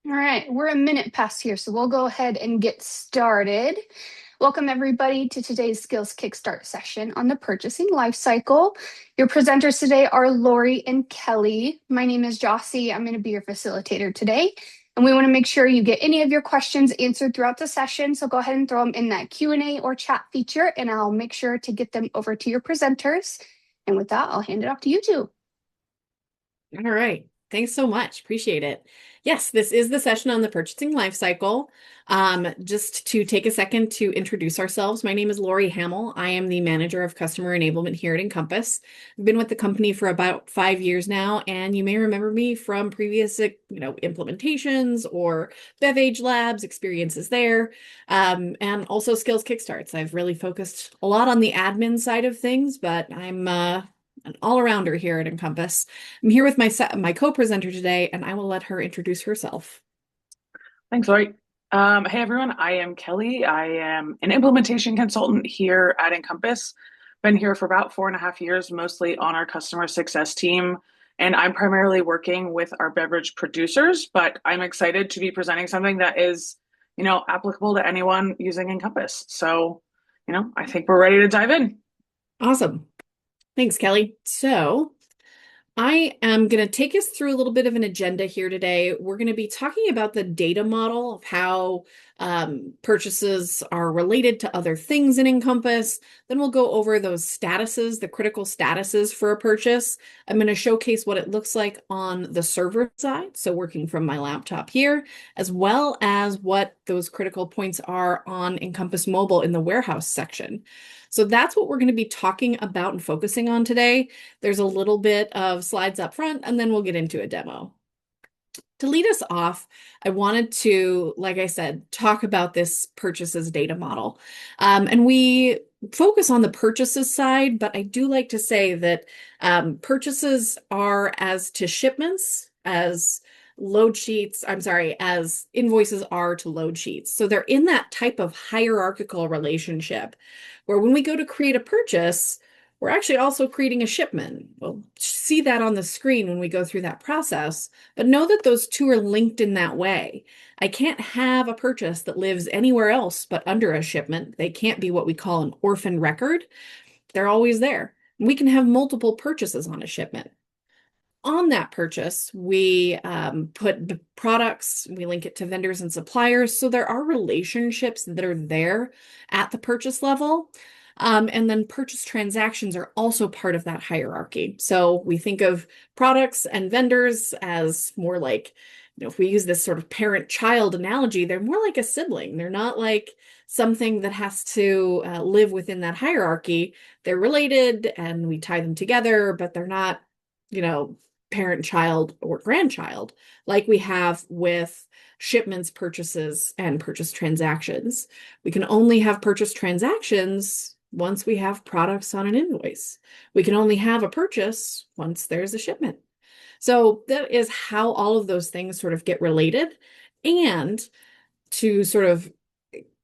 All right, we're a minute past here, so we'll go ahead and get started. Welcome, everybody, to today's Skills Kickstart session on the purchasing lifecycle. Your presenters today are Lori and Kelly. My name is Jossie. I'm going to be your facilitator today. And we want to make sure you get any of your questions answered throughout the session. So go ahead and throw them in that Q&A or chat feature, and I'll make sure to get them over to your presenters. And with that, I'll hand it off to you two. All right. Thanks so much. Appreciate it. Yes, this is the session on the purchasing life cycle. Just to take a second to introduce ourselves, my name is Lori Hamill. I am the manager of customer enablement here at Encompass. I've been with the company for about 5 years now, and you may remember me from previous, implementations or BevAge Labs experiences there, and also Skills Kickstarts. I've really focused a lot on the admin side of things, but I'm an all-arounder here at Encompass. I'm here with my co-presenter today, and I will let her introduce herself. Thanks, Lori. Hey everyone, I am Kelly. I am an implementation consultant here at Encompass. Been here for about 4.5 years, mostly on our customer success team. And I'm primarily working with our beverage producers, but I'm excited to be presenting something that is, applicable to anyone using Encompass. So, I think we're ready to dive in. Awesome. Thanks, Kelly. So I am going to take us through a little bit of an agenda here today. We're going to be talking about the data model of how purchases are related to other things in Encompass. Then we'll go over those statuses, the critical statuses for a purchase. I'm going to showcase what it looks like on the server side, so working from my laptop here, as well as what those critical points are on Encompass Mobile in the warehouse section. So that's what we're going to be talking about and focusing on today. There's a little bit of slides up front, and then we'll get into a demo. To lead us off, I wanted to, like I said, talk about this purchases data model. And we focus on the purchases side, but I do like to say that purchases are as to shipments as as invoices are to load sheets. So they're in that type of hierarchical relationship where when we go to create a purchase, we're actually also creating a shipment. We'll see that on the screen when we go through that process, but know that those two are linked in that way. I can't have a purchase that lives anywhere else but under a shipment. They can't be what we call an orphan record. They're always there. We can have multiple purchases on a shipment. On that purchase, we put the products, we link it to vendors and suppliers. So there are relationships that are there at the purchase level. And then purchase transactions are also part of that hierarchy. So we think of products and vendors as more like, if we use this sort of parent-child analogy, they're more like a sibling. They're not like something that has to live within that hierarchy. They're related and we tie them together, but they're not, parent, child, or grandchild like we have with shipments, purchases, and purchase transactions. We can only have purchase transactions once we have products on an invoice. We can only have a purchase once there's a shipment. So that is how all of those things sort of get related. And to sort of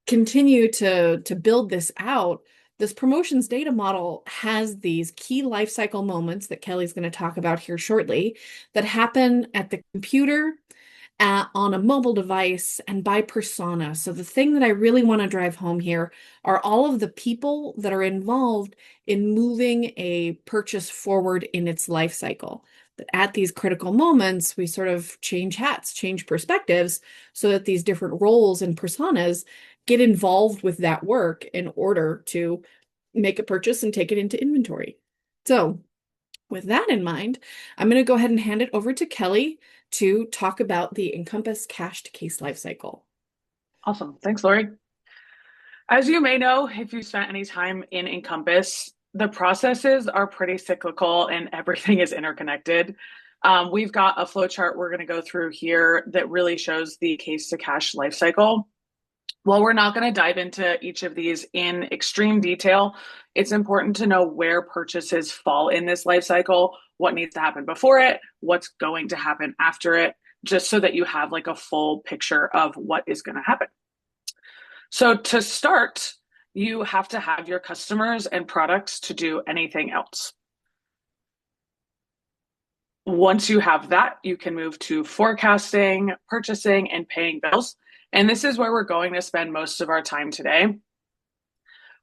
continue to build this out, this promotions data model has these key life cycle moments that Kelly's going to talk about here shortly that happen at the computer, on a mobile device, and by persona. So the thing that I really want to drive home here are all of the people that are involved in moving a purchase forward in its life cycle. That at these critical moments, we sort of change hats, change perspectives, so that these different roles and personas get involved with that work in order to make a purchase and take it into inventory. So with that in mind, I'm going to go ahead and hand it over to Kelly to talk about the Encompass cash to case lifecycle. Awesome. Thanks, Lori. As you may know, if you spent any time in Encompass, the processes are pretty cyclical and everything is interconnected. We've got a flow chart we're going to go through here that really shows the case to cash lifecycle. While we're not going to dive into each of these in extreme detail, it's important to know where purchases fall in this life cycle, what needs to happen before it, what's going to happen after it, just so that you have like a full picture of what is going to happen. So to start, you have to have your customers and products to do anything else. Once you have that, you can move to forecasting, purchasing, and paying bills. And this is where we're going to spend most of our time today.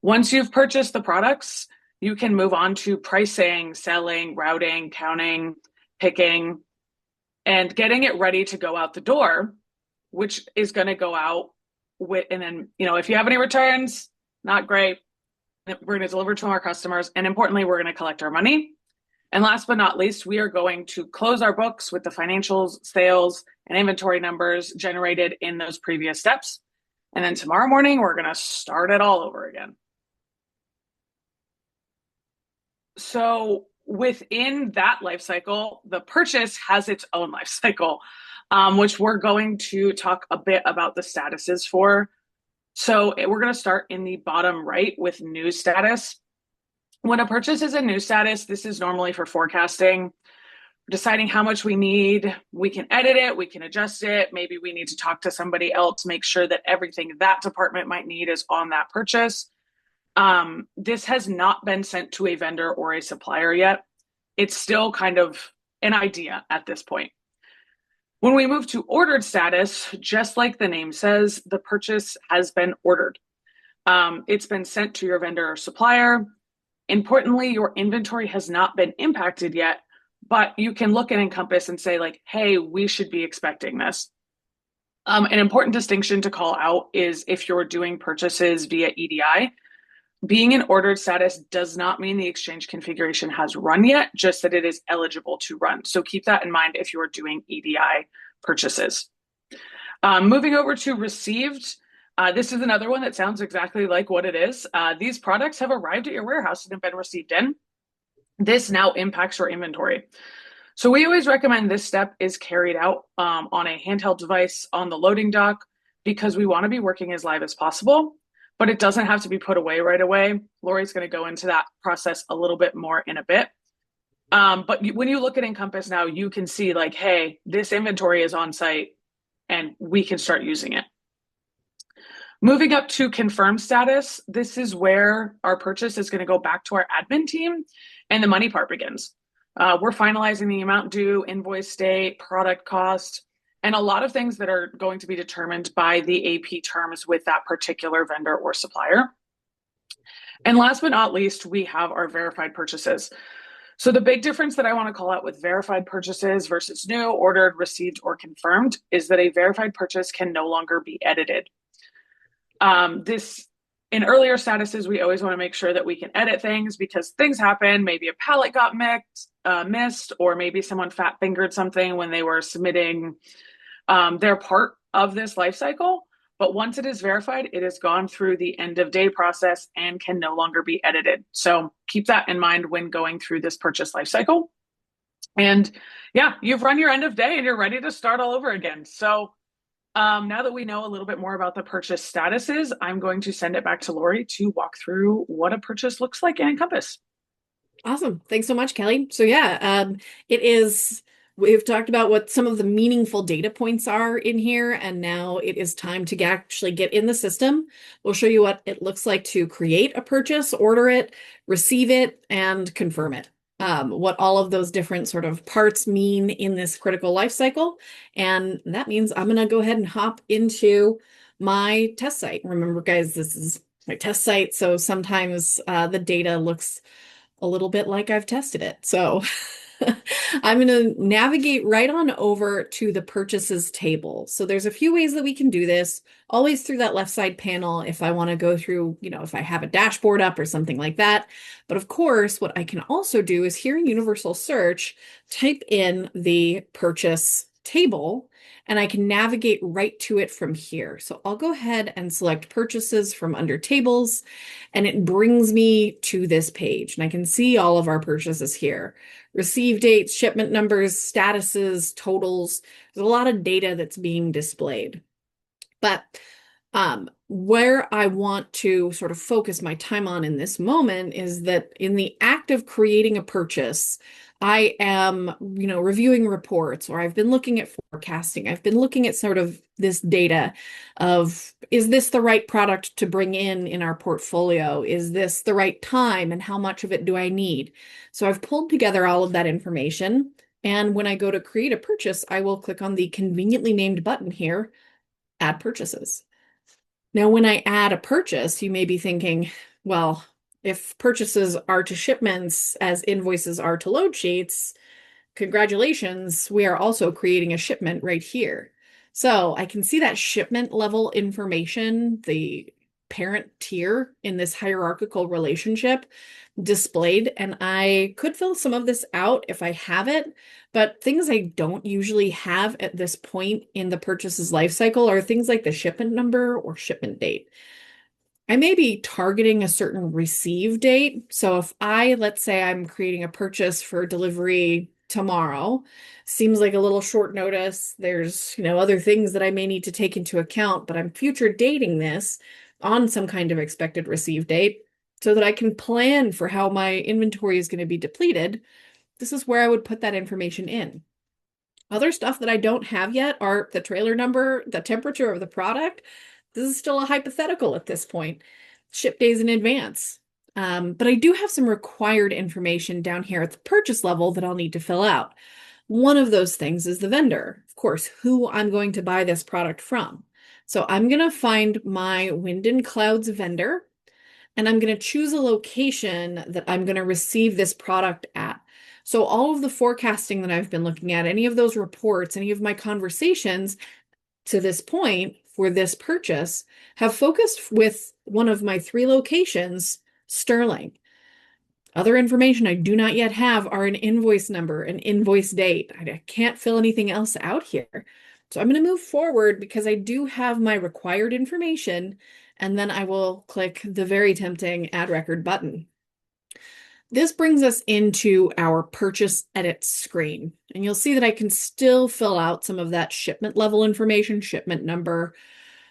Once you've purchased the products, you can move on to pricing, selling, routing, counting, picking, and getting it ready to go out the door, which is going to go out with, and then, if you have any returns, not great. We're going to deliver to our customers. And importantly, we're going to collect our money. And last but not least, we are going to close our books with the financials, sales, and inventory numbers generated in those previous steps. And then tomorrow morning, we're going to start it all over again. So within that life cycle, the purchase has its own life cycle, which we're going to talk a bit about the statuses for. So we're going to start in the bottom right with new status. When a purchase is a new status, this is normally for forecasting, deciding how much we need. We can edit it, we can adjust it. Maybe we need to talk to somebody else, make sure that everything that department might need is on that purchase. This has not been sent to a vendor or a supplier yet. It's still kind of an idea at this point. When we move to ordered status, just like the name says, the purchase has been ordered. It's been sent to your vendor or supplier. Importantly, your inventory has not been impacted yet, but you can look at Encompass and say like, hey, we should be expecting this. An important distinction to call out is if you're doing purchases via EDI, being in ordered status does not mean the exchange configuration has run yet, just that it is eligible to run. So keep that in mind if you're doing EDI purchases. Moving over to received, this is another one that sounds exactly like what it is. These products have arrived at your warehouse and have been received in. This now impacts your inventory. So we always recommend this step is carried out on a handheld device on the loading dock because we want to be working as live as possible, but it doesn't have to be put away right away. Lori's going to go into that process a little bit more in a bit. But when you look at Encompass now, you can see like, hey, this inventory is on site and we can start using it. Moving up to confirmed status, this is where our purchase is going to go back to our admin team and the money part begins. We're finalizing the amount due, invoice date, product cost, and a lot of things that are going to be determined by the AP terms with that particular vendor or supplier. And last but not least, we have our verified purchases. So the big difference that I want to call out with verified purchases versus new, ordered, received, or confirmed is that a verified purchase can no longer be edited. In earlier statuses, we always want to make sure that we can edit things because things happen. Maybe a pallet got missed, or maybe someone fat fingered something when they were submitting their part of this life cycle. But once it is verified, it has gone through the end of day process and can no longer be edited. So keep that in mind when going through this purchase life cycle. And yeah, you've run your end of day and you're ready to start all over again. So now that we know a little bit more about the purchase statuses, I'm going to send it back to Lori to walk through what a purchase looks like in Encompass. Awesome. Thanks so much, Kelly. So yeah, we've talked about what some of the meaningful data points are in here, and now it is time to actually get in the system. We'll show you what it looks like to create a purchase, order it, receive it, and confirm it. What all of those different sort of parts mean in this critical life cycle. And that means I'm going to go ahead and hop into my test site. Remember, guys, this is my test site, so sometimes the data looks a little bit like I've tested it. So I'm going to navigate right on over to the purchases table. So there's a few ways that we can do this, always through that left side panel if I want to go through, if I have a dashboard up or something like that. But of course, what I can also do is here in Universal Search, type in the purchase table, and I can navigate right to it from here. So I'll go ahead and select purchases from under tables, and it brings me to this page. And I can see all of our purchases here. Receive dates, shipment numbers, statuses, totals. There's a lot of data that's being displayed. But where I want to sort of focus my time on in this moment is that in the act of creating a purchase, I am, reviewing reports, or I've been looking at forecasting. I've been looking at sort of this data of, is this the right product to bring in our portfolio? Is this the right time, and how much of it do I need? So I've pulled together all of that information. And when I go to create a purchase, I will click on the conveniently named button here, Add Purchases. Now, when I add a purchase, you may be thinking, well, if purchases are to shipments as invoices are to load sheets, congratulations, we are also creating a shipment right here. So I can see that shipment level information, the parent tier in this hierarchical relationship displayed, and I could fill some of this out if I have it, but things I don't usually have at this point in the purchase's life cycle are things like the shipment number or shipment date. I may be targeting a certain receive date. So if let's say I'm creating a purchase for delivery tomorrow, seems like a little short notice. There's, other things that I may need to take into account, but I'm future dating this on some kind of expected receive date so that I can plan for how my inventory is going to be depleted. This is where I would put that information in. Other stuff that I don't have yet are the trailer number, the temperature of the product. This is still a hypothetical at this point. Ship days in advance. But I do have some required information down here at the purchase level that I'll need to fill out. One of those things is the vendor, of course, who I'm going to buy this product from. So I'm going to find my Wind and Clouds vendor, and I'm going to choose a location that I'm going to receive this product at. So all of the forecasting that I've been looking at, any of those reports, any of my conversations to this point for this purchase have focused with one of my 3 locations, Sterling. Other information I do not yet have are an invoice number, an invoice date. I can't fill anything else out here. So I'm going to move forward because I do have my required information, and then I will click the very tempting Add Record button. This brings us into our purchase edit screen, and you'll see that I can still fill out some of that shipment level information, shipment number,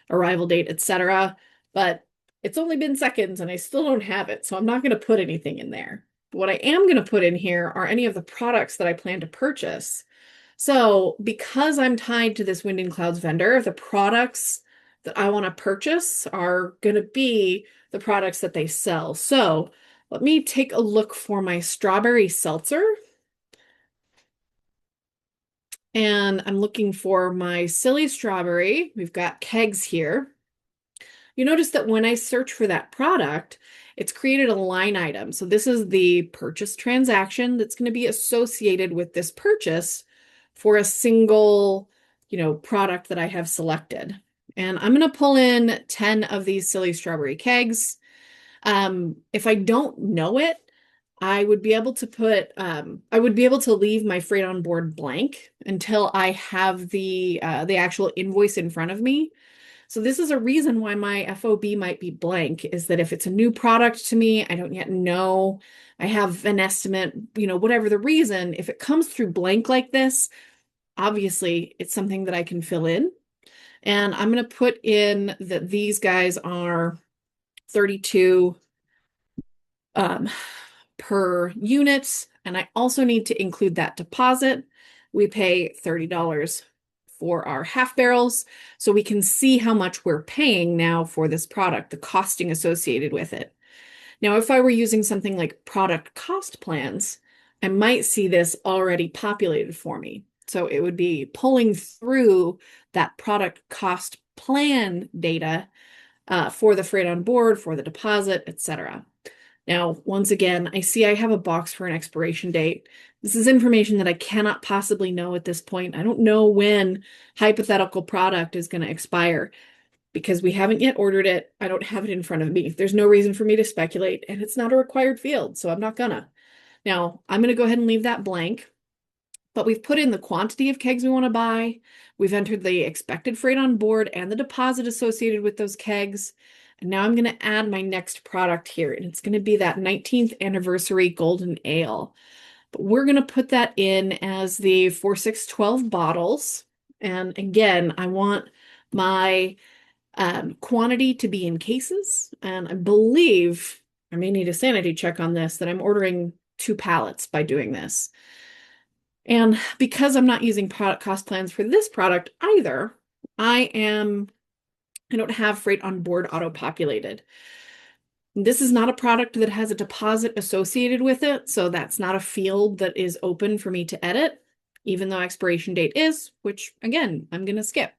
arrival date, etc. But it's only been seconds and I still don't have it, so I'm not going to put anything in there. But what I am going to put in here are any of the products that I plan to purchase. So because I'm tied to this Wind and Clouds vendor, the products that I want to purchase are going to be the products that they sell. So let me take a look for my strawberry seltzer. And I'm looking for my silly strawberry. We've got kegs here. You notice that when I search for that product, it's created a line item. So this is the purchase transaction that's going to be associated with this purchase for a single, product that I have selected. And I'm going to pull in 10 of these silly strawberry kegs. If I don't know it, I would be able to leave my freight on board blank until I have the actual invoice in front of me. So this is a reason why my FOB might be blank, is that if it's a new product to me, I don't yet know, I have an estimate, whatever the reason, if it comes through blank like this, obviously it's something that I can fill in. And I'm going to put in that these guys are 32 per unit. And I also need to include that deposit. We pay $30 for our half barrels, so we can see how much we're paying now for this product, the costing associated with it. Now, if I were using something like product cost plans, I might see this already populated for me. So it would be pulling through that product cost plan data for the freight on board, for the deposit, etc. Now, once again, I see I have a box for an expiration date. This is information that I cannot possibly know at this point. I don't know when hypothetical product is going to expire because we haven't yet ordered it. I don't have it in front of me. There's no reason for me to speculate, and it's not a required field, so I'm not gonna. Now, I'm going to go ahead and leave that blank, but we've put in the quantity of kegs we want to buy. We've entered the expected freight on board and the deposit associated with those kegs. And now I'm going to add my next product here, and it's going to be that 19th anniversary golden ale. But we're going to put that in as the 4612 bottles. And again, I want my quantity to be in cases. And I believe, I may need a sanity check on this, that I'm ordering 2 pallets by doing this. And because I'm not using product cost plans for this product either, I don't have freight on board auto-populated. This is not a product that has a deposit associated with it, so that's not a field that is open for me to edit. even though expiration date is, which again, I'm going to skip.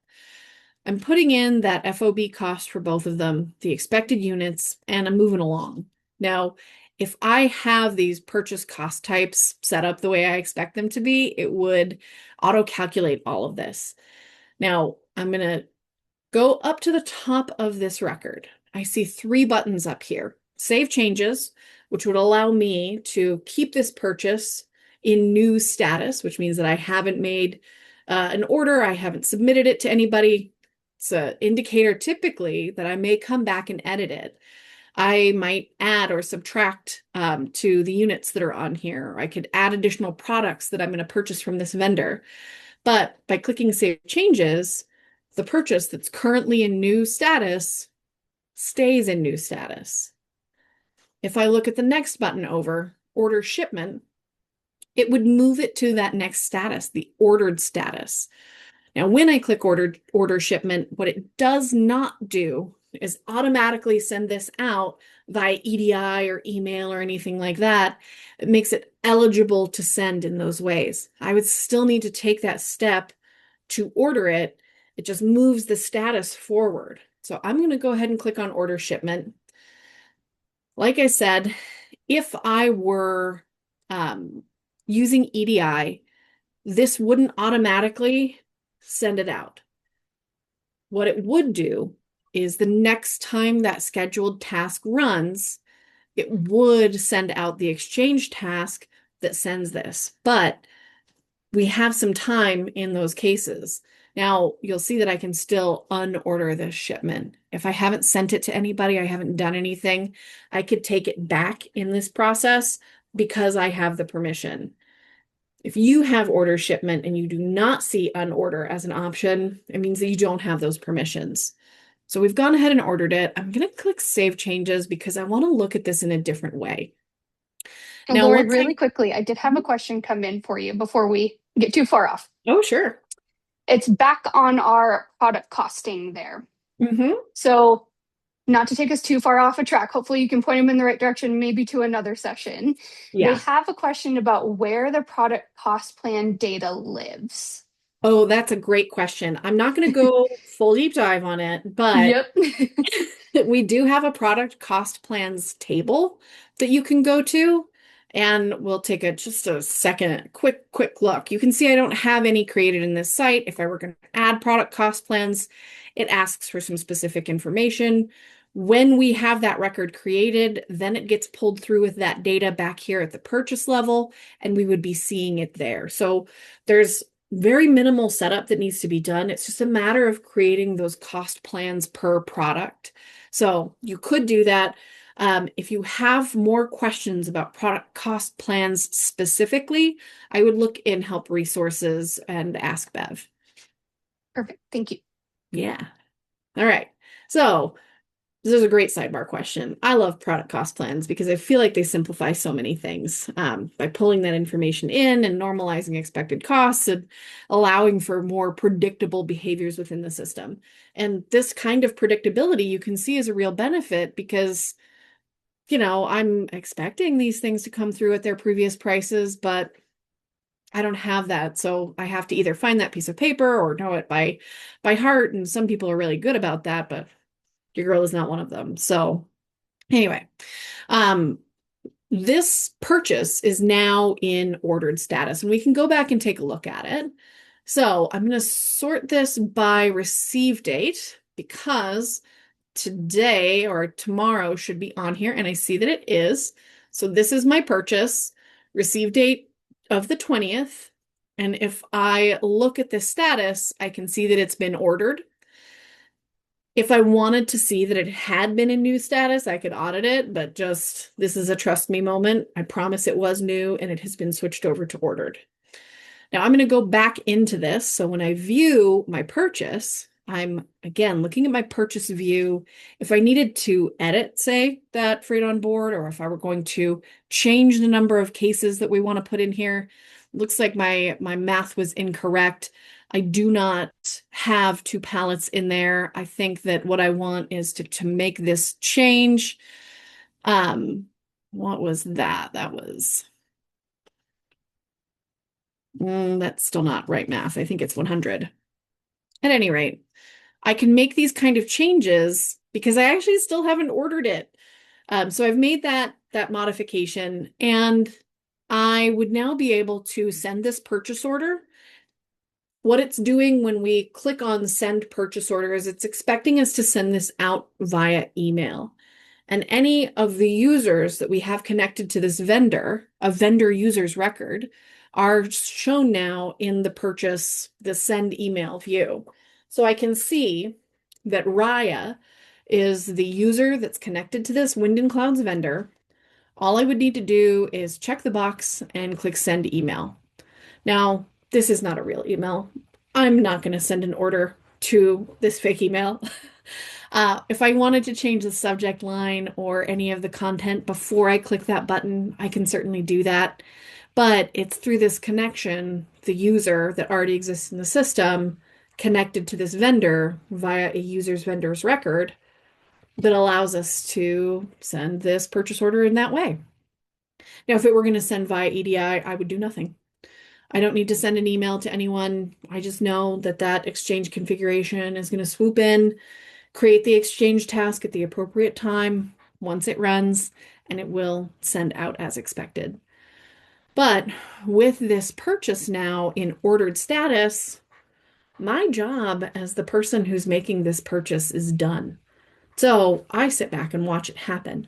I'm putting in that FOB cost for both of them, the expected units, and I'm moving along. Now, if I have these purchase cost types set up the way I expect them to be, it would auto-calculate all of this. Now, I'm going to go up to the top of this record. I see 3 buttons up here. Save changes, which would allow me to keep this purchase in new status, which means that I haven't made an order, I haven't submitted it to anybody. It's an indicator typically that I may come back and edit it. I might add or subtract to the units that are on here. I could add additional products that I'm going to purchase from this vendor. But by clicking Save Changes, the purchase that's currently in new status stays in new status. If I look at the next button over, Order Shipment, it would move it to that next status, the ordered status. Now, when I click order shipment, what it does not do is automatically send this out via EDI or email or anything like that. It makes it eligible to send in those ways. I would still need to take that step to order it. It just moves the status forward. So I'm going to go ahead and click on order shipment. Like I said, if I were using EDI, this wouldn't automatically send it out. What it would do is the next time that scheduled task runs, it would send out the exchange task that sends this. But we have some time in those cases. Now, you'll see that I can still unorder this shipment. If I haven't sent it to anybody, I haven't done anything, I could take it back in this process because I have the permission. If you have order shipment and you do not see unorder as an option, it means that you don't have those permissions. So we've gone ahead and ordered it. I'm going to click Save Changes because I want to look at this in a different way. Now, Lori, really quickly, I did have a question come in for you before we get too far off. Oh, sure. It's back on our product costing there. So not to take us too far off a track, hopefully you can point them in the right direction, maybe to another session. Yeah. They have a question about where the product cost plan data lives. Oh, that's a great question. I'm not going to go full deep dive on it, but we do have a product cost plans table that you can go to, and we'll take just a second, quick look. You can see I don't have any created in this site. If I were going to add product cost plans, it asks for some specific information. When we have that record created, then it gets pulled through with that data back here at the purchase level, and we would be seeing it there. So there's very minimal setup that needs to be done. It's just a matter of creating those cost plans per product. So you could do that. If you have more questions about product cost plans specifically, I would look in help resources and ask Bev. Perfect. Thank you. Yeah. All right. So this is a great sidebar question. I love product cost plans because I feel like they simplify so many things by pulling that information in and normalizing expected costs and allowing for more predictable behaviors within the system. And this kind of predictability you can see is a real benefit because, I'm expecting these things to come through at their previous prices, but I don't have that. So I have to either find that piece of paper or know it by heart. And some people are really good about that, but your girl is not one of them. So anyway, this purchase is now in ordered status, and we can go back and take a look at it. So I'm going to sort this by receive date because today or tomorrow should be on here, and I see that it is. So this is my purchase, receive date of the 20th. And if I look at the status, I can see that it's been ordered. If I wanted to see that it had been in new status, I could audit it, but this is a trust me moment. I promise it was new and it has been switched over to ordered. Now I'm going to go back into this. So when I view my purchase, I'm again looking at my purchase view. If I needed to edit, say, that freight on board, or if I were going to change the number of cases that we want to put in here, looks like my math was incorrect. I do not have 2 pallets in there. I think that what I want is to make this change. What was that? That was That's still not right math. I think it's 100. At any rate, I can make these kind of changes because I actually still haven't ordered it. So I've made that modification, and I would now be able to send this purchase order. What it's doing when we click on send purchase order is it's expecting us to send this out via email. And any of the users that we have connected to this vendor, a vendor user's record, are shown now in the purchase, the send email view. So I can see that Raya is the user that's connected to this Wind and Clouds vendor. All I would need to do is check the box and click send email. Now, this is not a real email. I'm not going to send an order to this fake email. If I wanted to change the subject line or any of the content before I click that button, I can certainly do that. But it's through this connection, the user that already exists in the system, connected to this vendor via a user's vendor's record, that allows us to send this purchase order in that way. Now, if it were going to send via EDI, I would do nothing. I don't need to send an email to anyone. I just know that that exchange configuration is going to swoop in, create the exchange task at the appropriate time once it runs, and it will send out as expected. But with this purchase now in ordered status, my job as the person who's making this purchase is done. So I sit back and watch it happen.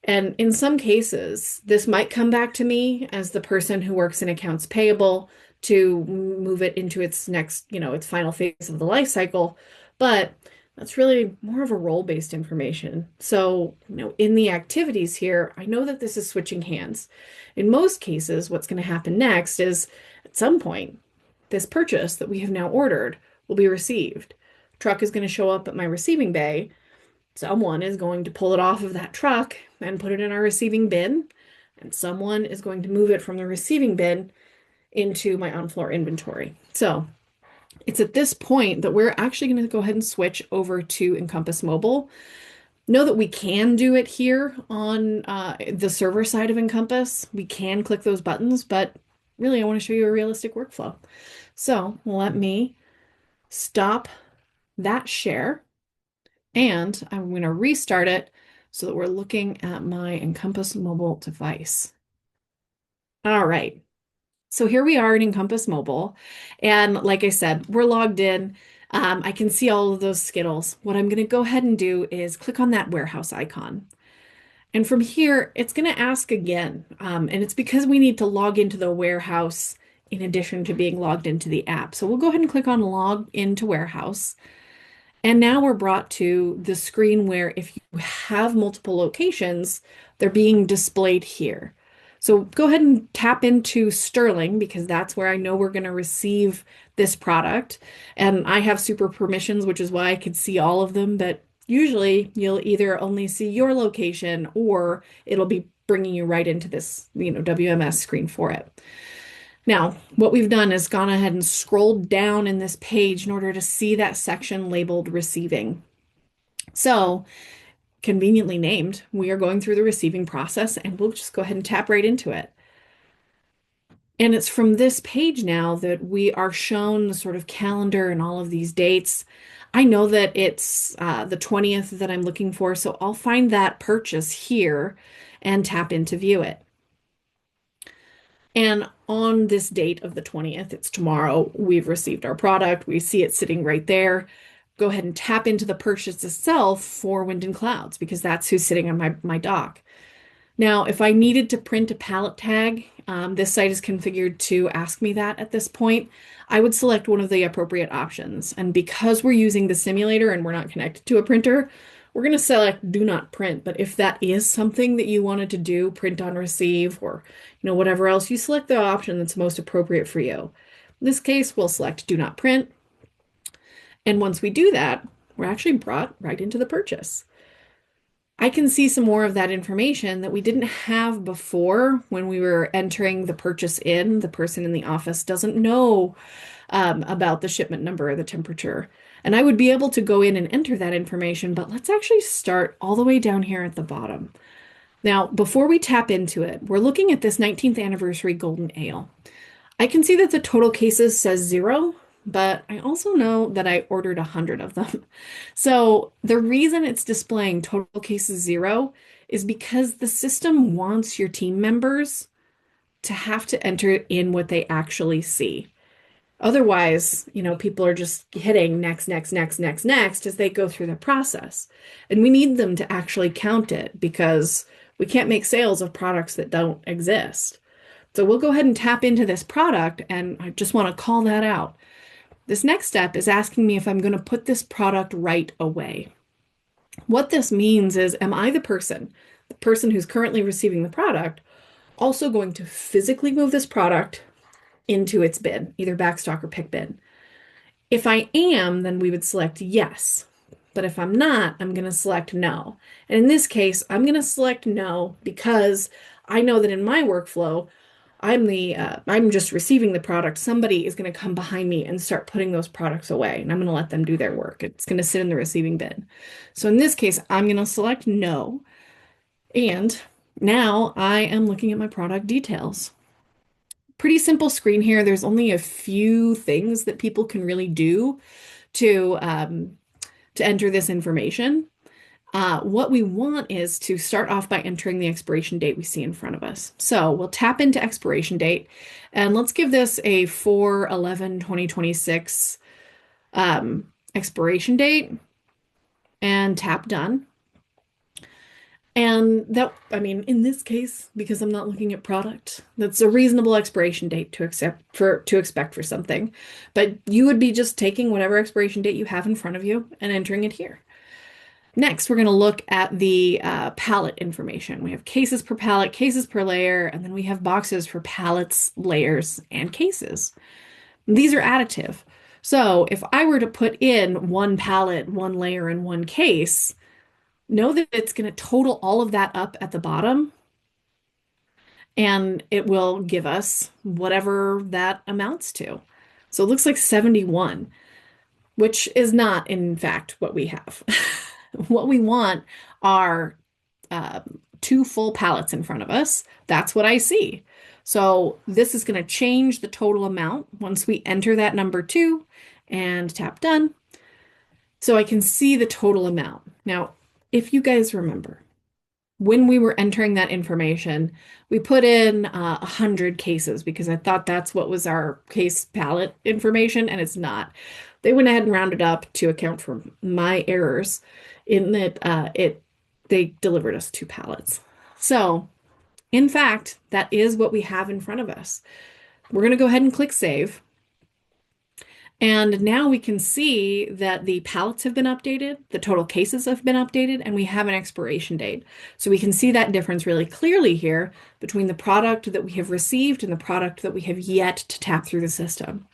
And in some cases, this might come back to me as the person who works in accounts payable to move it into its next, its final phase of the life cycle. But that's really more of a role-based information. So, in the activities here, I know that this is switching hands. In most cases, what's going to happen next is at some point, this purchase that we have now ordered will be received. Truck is going to show up at my receiving bay. Someone is going to pull it off of that truck and put it in our receiving bin, and someone is going to move it from the receiving bin into my on-floor inventory. So it's at this point that we're actually going to go ahead and switch over to Encompass Mobile. Know that we can do it here on the server side of Encompass. We can click those buttons, but really I want to show you a realistic workflow. So let me stop that share. And I'm going to restart it so that we're looking at my Encompass mobile device. All right. So here we are in Encompass Mobile. And like I said, we're logged in. I can see all of those Skittles. What I'm going to go ahead and do is click on that warehouse icon. And from here, it's going to ask again. And it's because we need to log into the warehouse in addition to being logged into the app. So we'll go ahead and click on log into warehouse. And now we're brought to the screen where if you have multiple locations, they're being displayed here. So go ahead and tap into Sterling because that's where I know we're going to receive this product. And I have super permissions, which is why I could see all of them. But usually you'll either only see your location or it'll be bringing you right into this, WMS screen for it. Now, what we've done is gone ahead and scrolled down in this page in order to see that section labeled receiving. So, conveniently named, we are going through the receiving process and we'll just go ahead and tap right into it. And it's from this page now that we are shown the sort of calendar and all of these dates. I know that it's the 20th that I'm looking for, so I'll find that purchase here and tap in to view it. And on this date of the 20th, it's tomorrow, we've received our product. We see it sitting right there. Go ahead and tap into the purchase itself for Wind and Clouds because that's who's sitting on my dock. Now, if I needed to print a pallet tag, this site is configured to ask me that at this point. I would select one of the appropriate options. And because we're using the simulator and we're not connected to a printer, we're going to select do not print. But if that is something that you wanted to do, print on receive or whatever else, you select the option that's most appropriate for you. In this case, we'll select do not print. And once we do that, we're actually brought right into the purchase. I can see some more of that information that we didn't have before when we were entering the purchase in. The person in the office doesn't know about the shipment number or the temperature. And I would be able to go in and enter that information, but let's actually start all the way down here at the bottom. Now, before we tap into it, we're looking at this 19th anniversary golden ale. I can see that the total cases says 0, but I also know that I ordered 100 of them. So the reason it's displaying total cases 0 is because the system wants your team members to have to enter in what they actually see. Otherwise, people are just hitting next, next, next, next, next as they go through the process. And we need them to actually count it because we can't make sales of products that don't exist. So we'll go ahead and tap into this product, and I just want to call that out. This next step is asking me if I'm going to put this product right away. What this means is, am I the person who's currently receiving the product, also going to physically move this product into its bin, either backstock or pick bin? If I am, then we would select yes. But if I'm not, I'm going to select no. And in this case, I'm going to select no because I know that in my workflow, I'm just receiving the product. Somebody is going to come behind me and start putting those products away, and I'm going to let them do their work. It's going to sit in the receiving bin. So in this case, I'm going to select no. And now I am looking at my product details. Pretty simple screen here. There's only a few things that people can really do to enter this information. What we want is to start off by entering the expiration date we see in front of us. So we'll tap into expiration date, and let's give this a 4/11/2026 expiration date, and tap done. And that, I mean, in this case, because I'm not looking at product, that's a reasonable expiration date to expect for something. But you would be just taking whatever expiration date you have in front of you and entering it here. Next, we're going to look at the palette information. We have cases per palette, cases per layer, and then we have boxes for palettes, layers, and cases. These are additive. So if I were to put in one palette, one layer, and one case, know that it's going to total all of that up at the bottom, and it will give us whatever that amounts to. So it looks like 71, which is not, in fact, what we have. What we want are 2 full palettes in front of us. That's what I see. So this is going to change the total amount once we enter that number 2 and tap done. So I can see the total amount. Now, if you guys remember, when we were entering that information, we put in 100 cases because I thought that's what was our case palette information, and it's not. They went ahead and rounded up to account for my errors in that they delivered us 2 pallets. So, in fact, that is what we have in front of us. We're going to go ahead and click save. And now we can see that the pallets have been updated, the total cases have been updated, and we have an expiration date. So we can see that difference really clearly here between the product that we have received and the product that we have yet to tap through the system.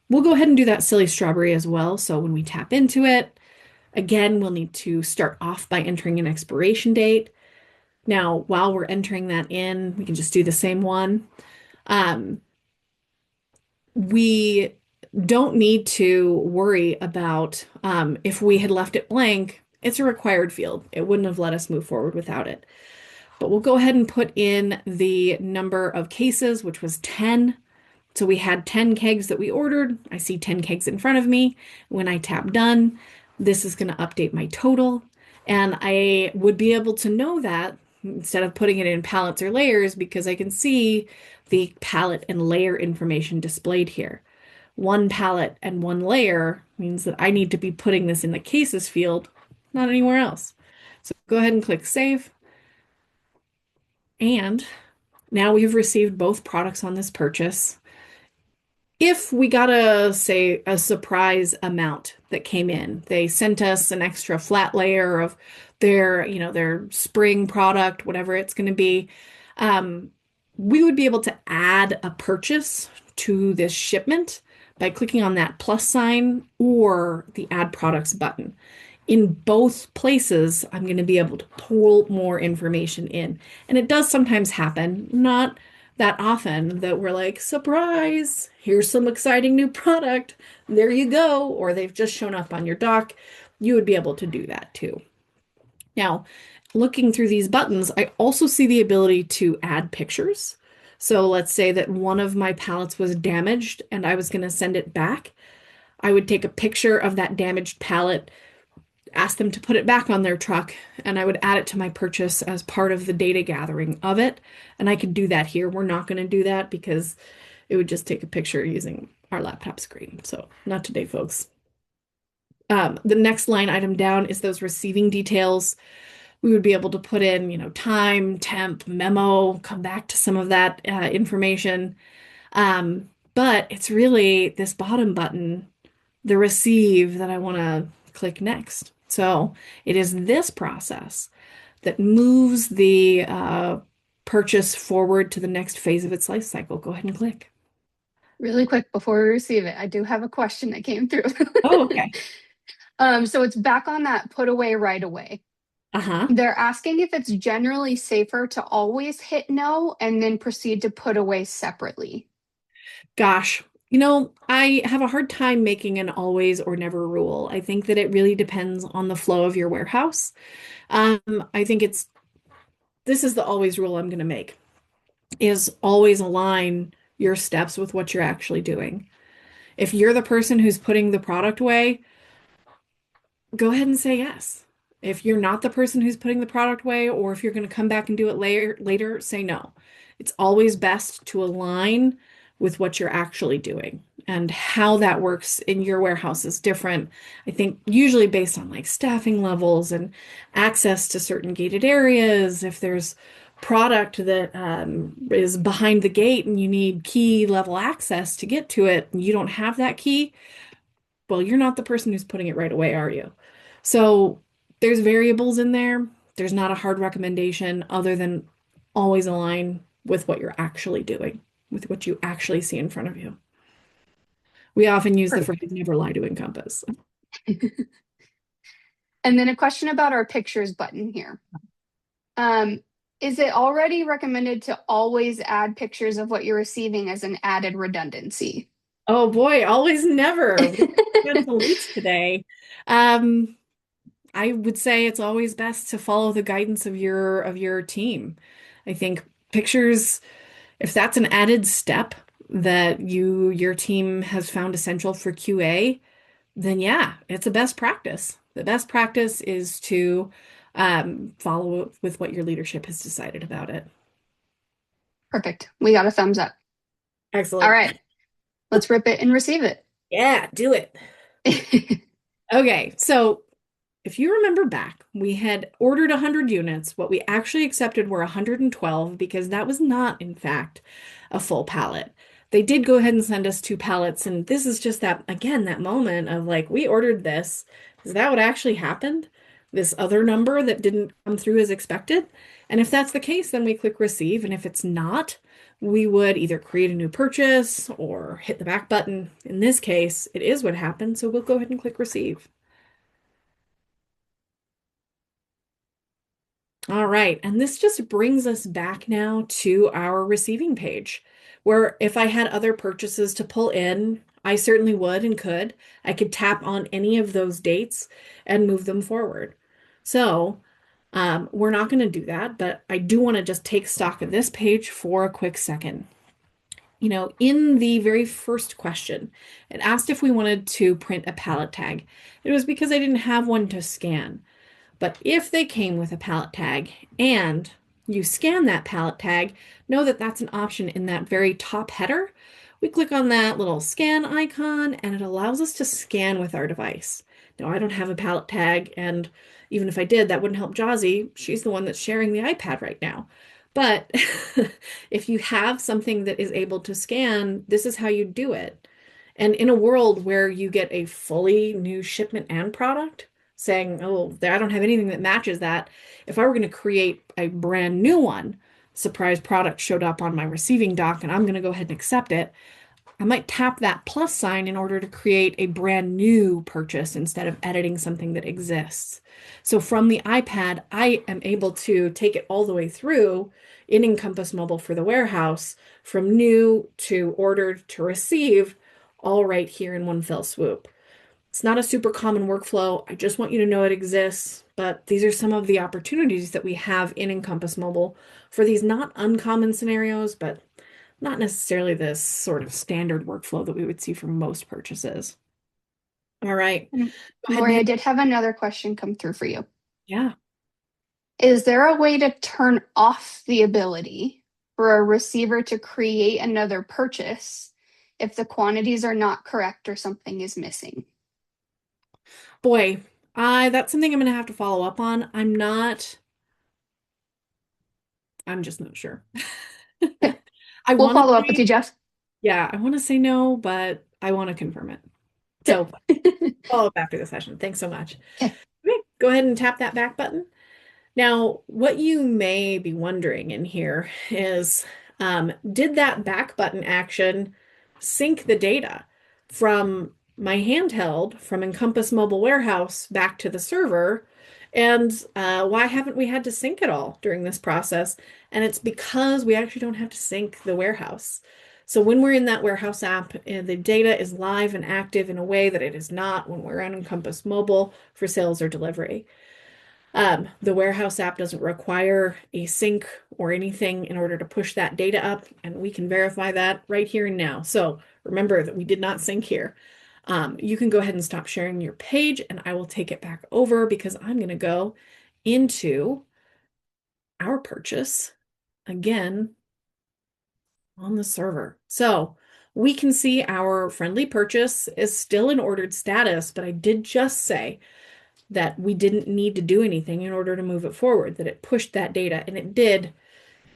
We'll go ahead and do that silly strawberry as well. So when we tap into it, again, we'll need to start off by entering an expiration date. Now, while we're entering that in, we can just do the same one. We don't need to worry about if we had left it blank. It's a required field. It wouldn't have let us move forward without it. But we'll go ahead and put in the number of cases, which was 10. So we had 10 kegs that we ordered. I see 10 kegs in front of me. When I tap done, this is going to update my total. And I would be able to know that instead of putting it in pallets or layers because I can see the pallet and layer information displayed here. 1 pallet and 1 layer means that I need to be putting this in the cases field, not anywhere else. So go ahead and click save. And now we have received both products on this purchase. If we got a surprise amount that came in, they sent us an extra flat layer of their spring product, whatever it's going to be, we would be able to add a purchase to this shipment by clicking on that plus sign or the add products button. In both places, I'm going to be able to pull more information in. And it does sometimes happen, not that often, that we're like, surprise, here's some exciting new product. There you go. Or they've just shown up on your dock. You would be able to do that too. Now, looking through these buttons, I also see the ability to add pictures. So let's say that one of my pallets was damaged and I was going to send it back. I would take a picture of that damaged pallet, ask them to put it back on their truck, and I would add it to my purchase as part of the data gathering of it. And I could do that here. We're not going to do that because it would just take a picture using our laptop screen. So not today, folks. The next line item down is those receiving details. We would be able to put in, time, temp, memo, come back to some of that information. But it's really this bottom button, the receive, that I want to click next. So it is this process that moves the purchase forward to the next phase of its life cycle. Go ahead and click. Really quick before we receive it, I do have a question that came through. Oh, okay. So it's back on that put away right away. Uh-huh. They're asking if it's generally safer to always hit no and then proceed to put away separately. Gosh, I have a hard time making an always or never rule. I think that it really depends on the flow of your warehouse. I think this is the always rule I'm going to make, is always align your steps with what you're actually doing. If you're the person who's putting the product away, go ahead and say yes. If you're not the person who's putting the product away, or if you're going to come back and do it later, say no. It's always best to align with what you're actually doing, and how that works in your warehouse is different. I think usually based on like staffing levels and access to certain gated areas. If there's product that is behind the gate and you need key level access to get to it, and you don't have that key, well, you're not the person who's putting it right away, are you? So there's variables in there. There's not a hard recommendation other than always align with what you're actually doing, with what you actually see in front of you. We often use the phrase never lie to Encompass. And then a question about our pictures button here. Is it already recommended to always add pictures of what you're receiving as an added redundancy? Oh boy, always never. We got deletes today. Um, I would say it's always best to follow the guidance of your team. I think pictures, if that's an added step that your team has found essential for QA, then yeah, it's a best practice. The best practice is to follow with what your leadership has decided about it. Perfect. We got a thumbs up. All Excellent. right, let's rip it and receive it. Yeah, do it. Okay, so if you remember back, we had ordered 100 units. What we actually accepted were 112 because that was not, in fact, a full pallet. They did go ahead and send us 2 pallets, and this is just that, again, that moment of like, we ordered this. Is that what actually happened? This other number that didn't come through as expected? And if that's the case, then we click receive. And if it's not, we would either create a new purchase or hit the back button. In this case, it is what happened, so we'll go ahead and click receive. All right, and this just brings us back now to our receiving page, where if I had other purchases to pull in, I certainly would and could. I could tap on any of those dates and move them forward. So we're not going to do that, but I do want to just take stock of this page for a quick second. In the very first question, it asked if we wanted to print a pallet tag. It was because I didn't have one to scan. But if they came with a pallet tag and you scan that pallet tag, know that that's an option in that very top header. We click on that little scan icon and it allows us to scan with our device. Now, I don't have a pallet tag, and even if I did, that wouldn't help Jazzy. She's the one that's sharing the iPad right now. But if you have something that is able to scan, this is how you do it. And in a world where you get a fully new shipment and product, saying, oh, I don't have anything that matches that. If I were going to create a brand new one, surprise product showed up on my receiving dock and I'm going to go ahead and accept it, I might tap that plus sign in order to create a brand new purchase instead of editing something that exists. So from the iPad, I am able to take it all the way through in Encompass Mobile for the warehouse, from new to ordered to receive, all right here in one fell swoop. It's not a super common workflow. I just want you to know it exists, but these are some of the opportunities that we have in Encompass Mobile for these not uncommon scenarios, but not necessarily this sort of standard workflow that we would see for most purchases. All right, And go ahead and Lori, I did have another question come through for you. yeah. Is there a way to turn off the ability for a receiver to create another purchase if the quantities are not correct or something is missing? Boy, I that's something I'm going to have to follow up on. I'm just not sure. Okay, I we'll want to follow up with say, you, Jeff. yeah, I want to say no, but I want to confirm it. So follow up after the session. Thanks so much. Okay. Okay, go ahead and tap that back button. Now, what you may be wondering in here is, did that back button action sync the data from my handheld, from Encompass Mobile Warehouse back to the server? And why haven't we had to sync it all during this process? And it's because we actually don't have to sync the warehouse. So when we're in that warehouse app, the data is live and active in a way that it is not when we're on Encompass Mobile for sales or delivery. The warehouse app doesn't require a sync or anything in order to push that data up, and we can verify that right here and now. So remember that we did not sync here. You can go ahead and stop sharing your page, and I will take it back over because I'm going to go into our purchase again on the server. So we can see our friendly purchase is still in ordered status, but I did just say that we didn't need to do anything in order to move it forward, that it pushed that data, and it did.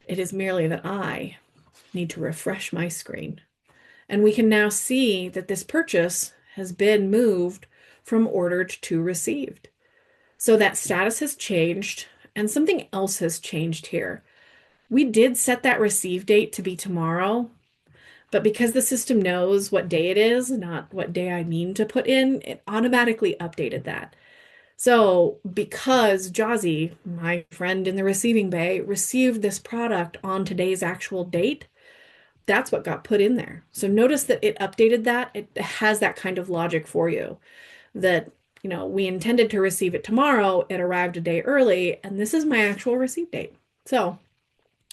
It is merely that I need to refresh my screen. And we can now see that this purchase has been moved from ordered to received. So that status has changed, and something else has changed here. We did set that receive date to be tomorrow, but because the system knows what day it is, not what day I mean to put in, it automatically updated that. So, because Jazzy, my friend in the receiving bay, received this product on today's actual date, that's what got put in there. So, notice that it updated that. It has that kind of logic for you that, we intended to receive it tomorrow. It arrived a day early, and this is my actual receipt date. So,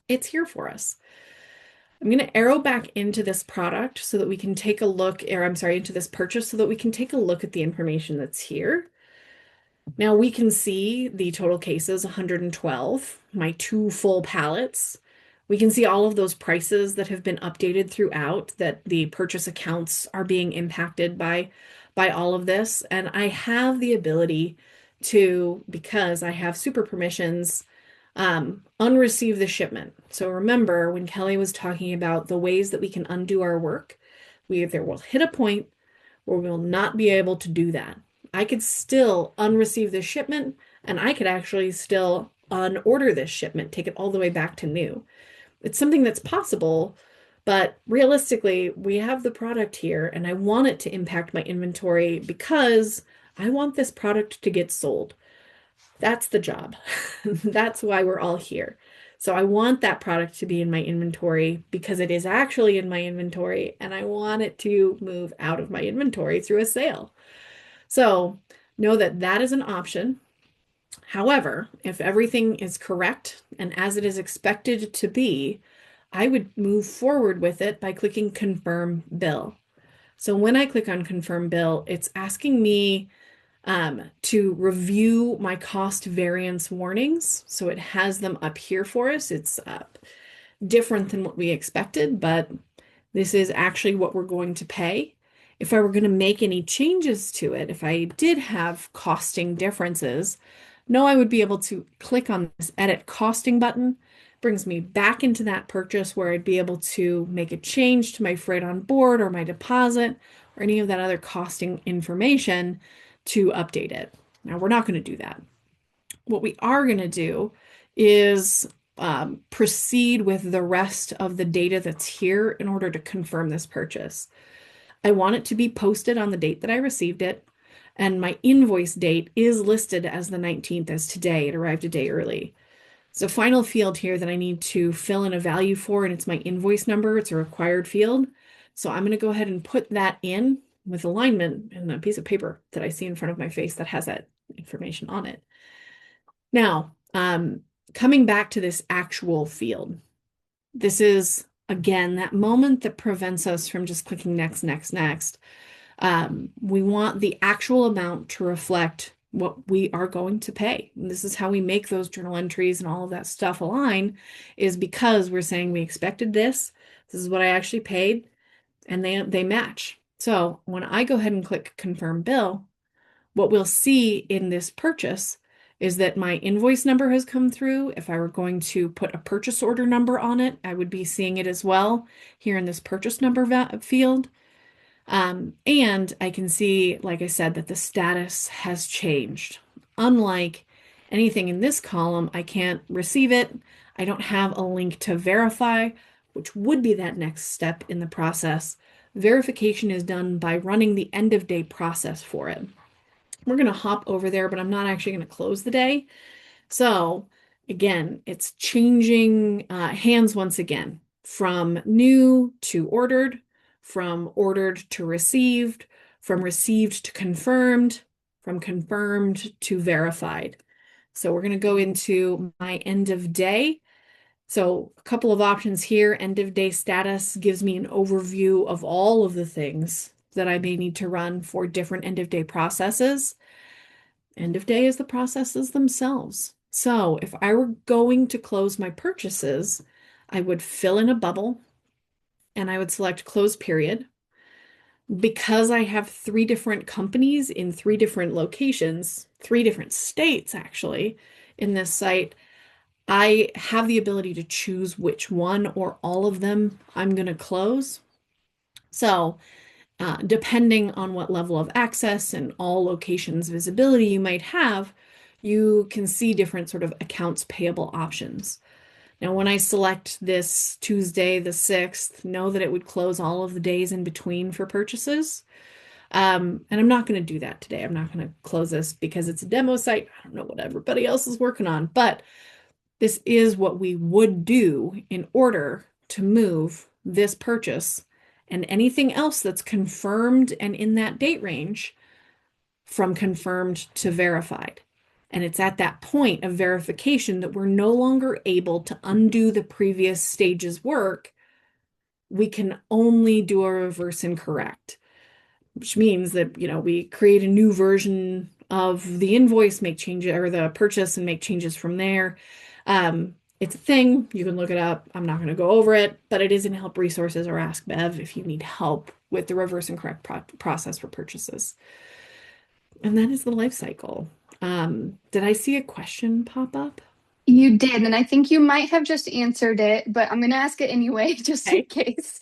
it's here for us. I'm going to arrow back into this product so that we can take a look, or I'm sorry, into this purchase so that we can take a look at the information that's here. Now we can see the total cases, 112, my 2 full pallets. We can see all of those prices that have been updated throughout, that the purchase accounts are being impacted by all of this. And I have the ability to, because I have super permissions, unreceive the shipment. So remember when Kelly was talking about the ways that we can undo our work, we either will hit a point where we will not be able to do that. I could still unreceive this shipment, and I could actually still unorder this shipment, take it all the way back to new. It's something that's possible, but realistically, we have the product here, and I want it to impact my inventory because I want this product to get sold. That's the job. That's why we're all here. So I want that product to be in my inventory because it is actually in my inventory, and I want it to move out of my inventory through a sale. So know that that is an option. However, if everything is correct and as it is expected to be, I would move forward with it by clicking Confirm Bill. So when I click on Confirm Bill, it's asking me to review my cost variance warnings. So it has them up here for us. It's different than what we expected, but this is actually what we're going to pay. If I were going to make any changes to it, if I did have costing differences, no, I would be able to click on this Edit Costing button. Brings me back into that purchase where I'd be able to make a change to my freight on board or my deposit or any of that other costing information to update it. Now, we're not going to do that. What we are going to do is proceed with the rest of the data that's here in order to confirm this purchase. I want it to be posted on the date that I received it, and my invoice date is listed as the 19th as today. It arrived a day early. So final field here that I need to fill in a value for, and it's my invoice number. It's a required field. So I'm going to go ahead and put that in with alignment in a piece of paper that I see in front of my face that has that information on it. Now, coming back to this actual field, this is again, that moment that prevents us from just clicking next, next, next. We want the actual amount to reflect what we are going to pay. And this is how we make those journal entries and all of that stuff align, is because we're saying we expected this. This is what I actually paid, and they match. So when I go ahead and click confirm bill, what we'll see in this purchase is that my invoice number has come through. If I were going to put a purchase order number on it, I would be seeing it as well here in this purchase number field. And I can see, like I said, that the status has changed. Unlike anything in this column, I can't receive it. I don't have a link to verify, which would be that next step in the process. Verification is done by running the end of day process for it. We're going to hop over there, but I'm not actually going to close the day. So again, it's changing hands once again from new to ordered, from ordered to received, from received to confirmed, from confirmed to verified. So we're going to go into my end of day. So a couple of options here. End of day status gives me an overview of all of the things that I may need to run for different end of day processes. End of day is the processes themselves. So if I were going to close my purchases, I would fill in a bubble and I would select close period. Because I have 3 different companies in 3 different locations, 3 different states actually, in this site, I have the ability to choose which one or all of them I'm going to close. So depending on what level of access and all locations visibility you might have, you can see different sort of accounts payable options. Now, when I select this Tuesday, the 6th, know that it would close all of the days in between for purchases. And I'm not going to do that today. I'm not going to close this because it's a demo site. I don't know what everybody else is working on, but this is what we would do in order to move this purchase and anything else that's confirmed and in that date range from confirmed to verified. And it's at that point of verification that we're no longer able to undo the previous stage's work. We can only do a reverse incorrect, which means that, we create a new version of the invoice, make changes, or the purchase, and make changes from there. It's a thing. You can look it up. I'm not going to go over it, but it is in Help Resources or Ask Bev if you need help with the reverse and correct process for purchases. And that is the life cycle. Did I see a question pop up? You did, and I think you might have just answered it, but I'm going to ask it anyway, just in Okay. case.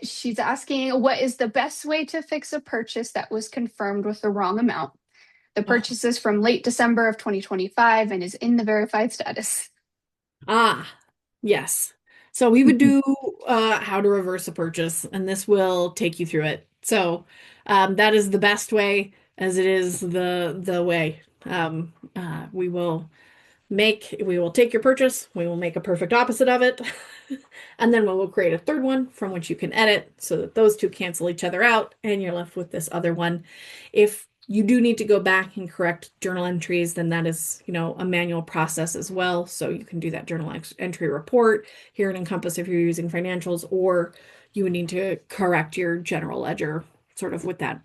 She's asking, what is the best way to fix a purchase that was confirmed with the wrong amount? The Oh. purchase is from late December of 2025 and is in the verified status. Yes. So we would do how to reverse a purchase, and this will take you through it. So that is the best way, as it is the way. We will take your purchase, we will make a perfect opposite of it, and then we will create a third one from which you can edit so that those two cancel each other out, and you're left with this other one. If you do need to go back and correct journal entries, then that is, a manual process as well. So you can do that journal entry report here at Encompass if you're using financials, or you would need to correct your general ledger sort of with that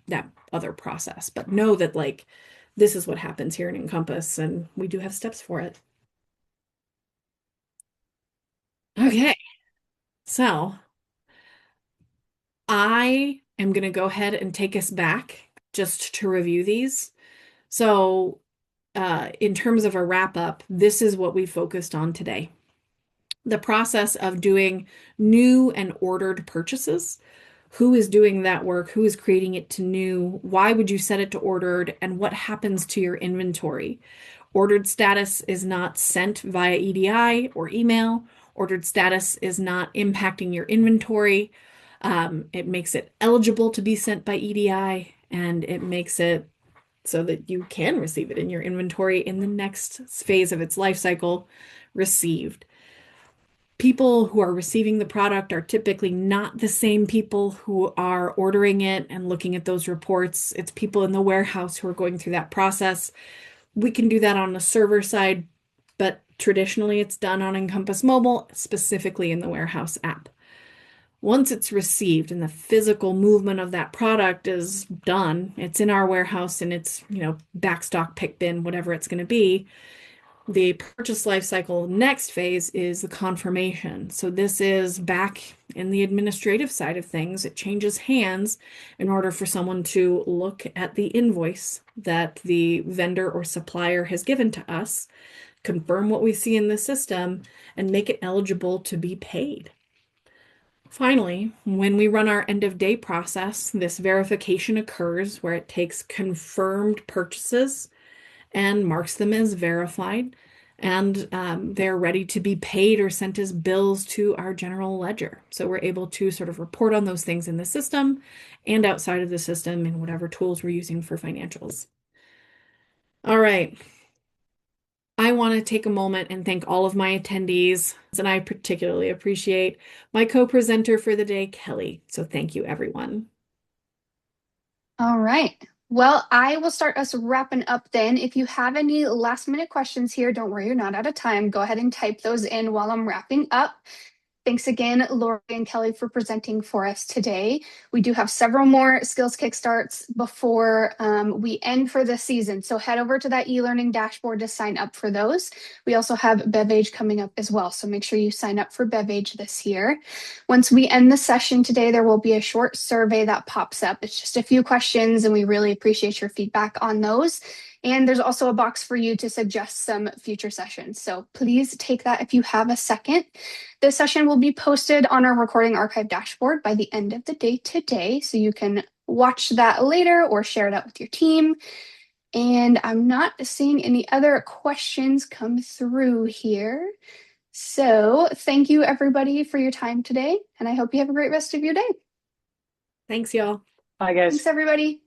other process. But know that this is what happens here in Encompass, and we do have steps for it. Okay, so I am going to go ahead and take us back just to review these. So in terms of a wrap up, this is what we focused on today. The process of doing new and ordered purchases. Who is doing that work? Who is creating it to new? Why would you set it to ordered? And what happens to your inventory? Ordered status is not sent via EDI or email. Ordered status is not impacting your inventory. It makes it eligible to be sent by EDI, and it makes it so that you can receive it in your inventory in the next phase of its life cycle, received. People who are receiving the product are typically not the same people who are ordering it and looking at those reports. It's people in the warehouse who are going through that process. We can do that on the server side, but Traditionally, it's done on Encompass Mobile, specifically in the warehouse app. Once it's received and the physical movement of that product is done, it's in our warehouse and it's, backstock, pick bin, whatever it's going to be. The purchase life cycle next phase is the confirmation. So this is back in the administrative side of things. It changes hands in order for someone to look at the invoice that the vendor or supplier has given to us, confirm what we see in the system, and make it eligible to be paid. Finally, when we run our end of day process, this verification occurs where it takes confirmed purchases and marks them as verified, and they're ready to be paid or sent as bills to our general ledger. So we're able to sort of report on those things in the system and outside of the system in whatever tools we're using for financials. All right. I want to take a moment and thank all of my attendees, and I particularly appreciate my co-presenter for the day, Kelly. So thank you, everyone. All right. Well, I will start us wrapping up then. If you have any last minute questions here, don't worry, you're not out of time. Go ahead and type those in while I'm wrapping up. Thanks again, Lori and Kelly, for presenting for us today. We do have several more Skills Kickstarts before we end for the season. So head over to that e-learning dashboard to sign up for those. We also have BevAge coming up as well. So make sure you sign up for BevAge this year. Once we end the session today, there will be a short survey that pops up. It's just a few questions, and we really appreciate your feedback on those. And there's also a box for you to suggest some future sessions. So please take that if you have a second. This session will be posted on our recording archive dashboard by the end of the day today. So you can watch that later or share it out with your team. And I'm not seeing any other questions come through here. So thank you everybody for your time today. And I hope you have a great rest of your day. Thanks, y'all. Bye, guys. Thanks everybody.